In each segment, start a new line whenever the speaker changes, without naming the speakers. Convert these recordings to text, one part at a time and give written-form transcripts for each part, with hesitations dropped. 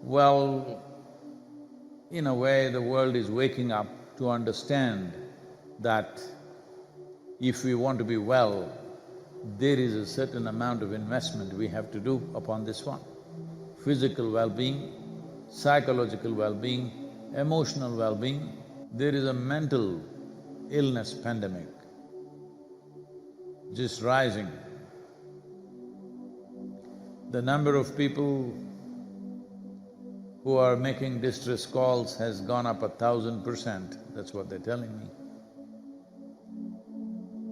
Well, in a way, the world is waking up to understand that if we want to be well, there is a certain amount of investment we have to do upon this one. Physical well-being, psychological well-being, emotional well-being. There is a mental illness pandemic just rising. The number of people who are making distress calls has gone up 1,000%, that's what they're telling me.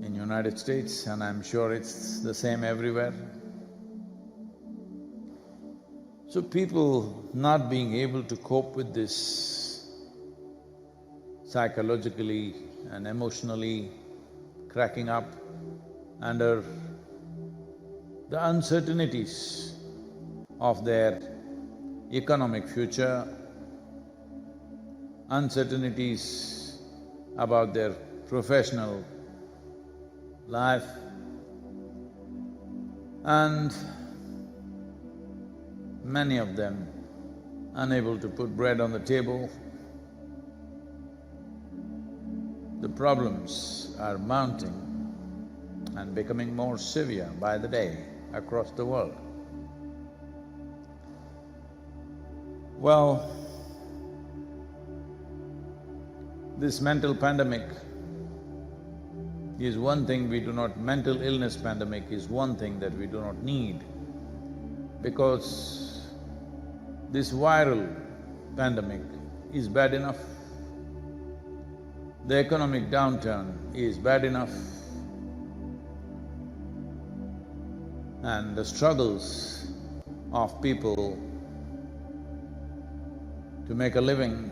In United States, and I'm sure it's the same everywhere. So people not being able to cope with this psychologically and emotionally, cracking up under the uncertainties of their economic future, uncertainties about their professional life, and many of them unable to put bread on the table. The problems are mounting and becoming more severe by the day across the world. Well, this mental pandemic is one thing we do not… mental illness pandemic is one thing that we do not need, because this viral pandemic is bad enough. The economic downturn is bad enough, and the struggles of people to make a living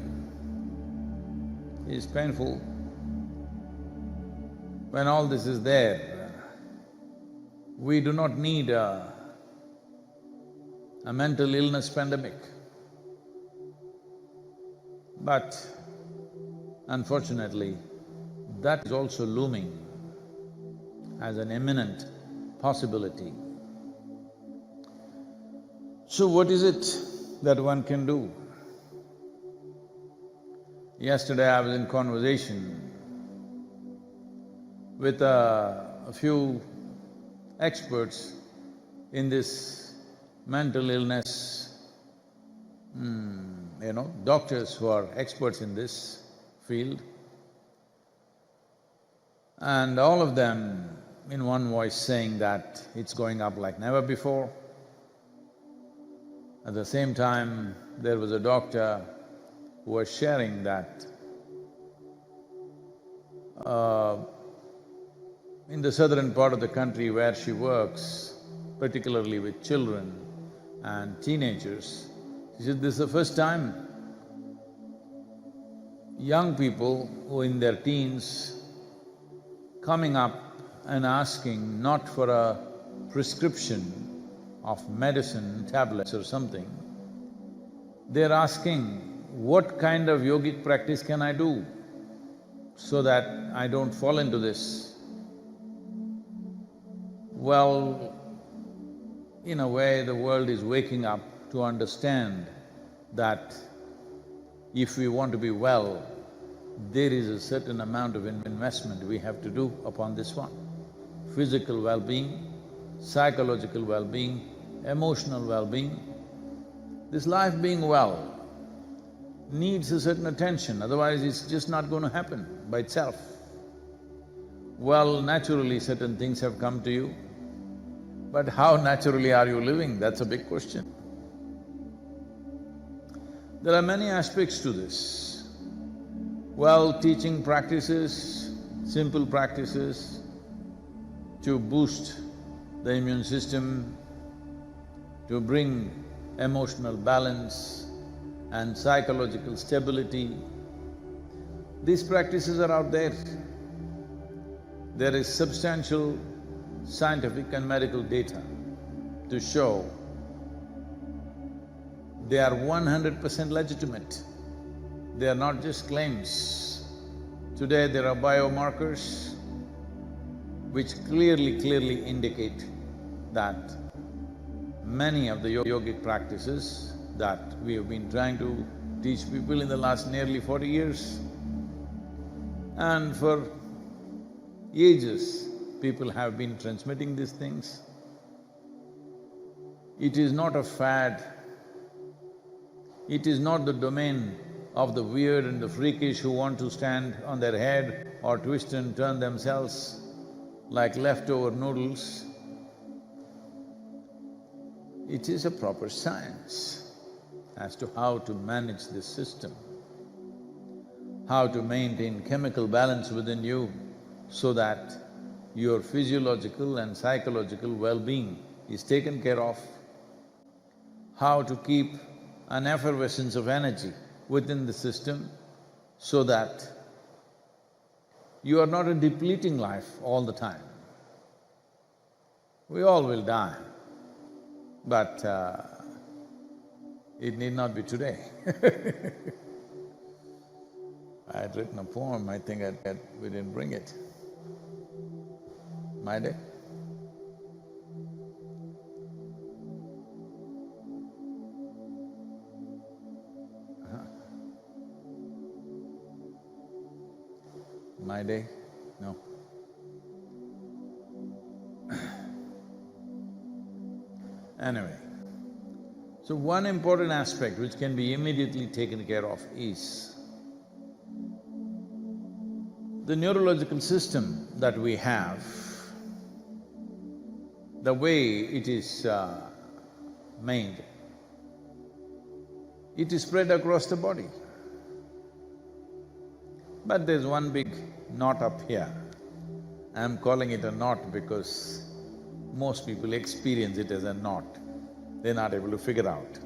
is painful. When all this is there, we do not need a mental illness pandemic. But unfortunately, that is also looming as an imminent possibility. So what is it that one can do? Yesterday I was in conversation with a few experts in this mental illness, doctors who are experts in this field, and all of them in one voice saying that it's going up like never before. At the same time, there was a doctor who was sharing that in the southern part of the country where she works, particularly with children and teenagers, she said, this is the first time young people who are in their teens coming up and asking not for a prescription of medicine, tablets or something, they're asking, what kind of yogic practice can I do so that I don't fall into this? Well, in a way, the world is waking up to understand that if we want to be well, there is a certain amount of investment we have to do upon this one. Physical well-being, psychological well-being, emotional well-being. This life being well needs a certain attention, otherwise it's just not going to happen by itself. Well, naturally certain things have come to you, but how naturally are you living? That's a big question. There are many aspects to this. Well, teaching practices, simple practices to boost the immune system, to bring emotional balance and psychological stability. These practices are out there. There is substantial scientific and medical data to show they are 100% legitimate. They are not just claims. Today there are biomarkers which clearly indicate that many of the yogic practices that we have been trying to teach people in the last nearly 40 years. And for ages, people have been transmitting these things. It is not a fad, it is not the domain of the weird and the freakish who want to stand on their head or twist and turn themselves like leftover noodles. It is a proper science as to how to manage this system, how to maintain chemical balance within you so that your physiological and psychological well-being is taken care of, how to keep an effervescence of energy within the system so that you are not a depleting life all the time. We all will die, but it need not be today. I had written a poem, I think we didn't bring it. My day? My day? No. Anyway, so one important aspect which can be immediately taken care of is the neurological system that we have, the way it is made. It is spread across the body. But there's one big knot up here. I'm calling it a knot because most people experience it as a knot. They're not able to figure out.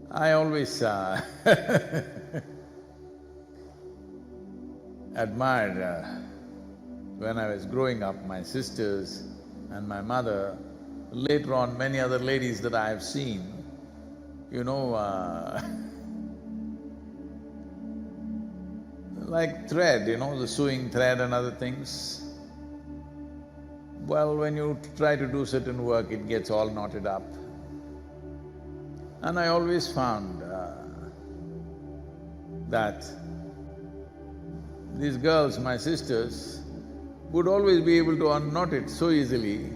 I always admired when I was growing up, my sisters and my mother, later on many other ladies that I have seen, you know, like thread, you know, the sewing thread and other things. Well, when you try to do certain work, it gets all knotted up. And I always found that these girls, my sisters, would always be able to unknot it so easily.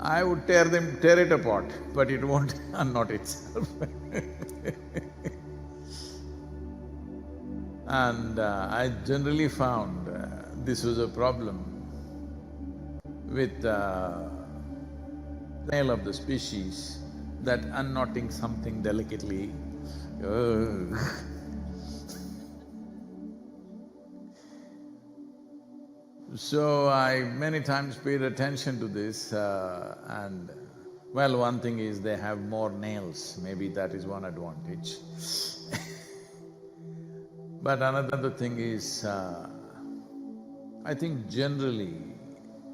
I would tear it apart, but it won't unknot itself. And I generally found this was a problem with the male of the species, that unknotting something delicately, So I many times paid attention to this and well, one thing is they have more nails, maybe that is one advantage. But another thing is, I think generally,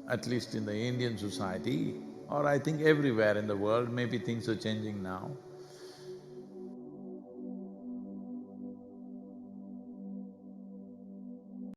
at least in the Indian society, or I think everywhere in the world, maybe things are changing now,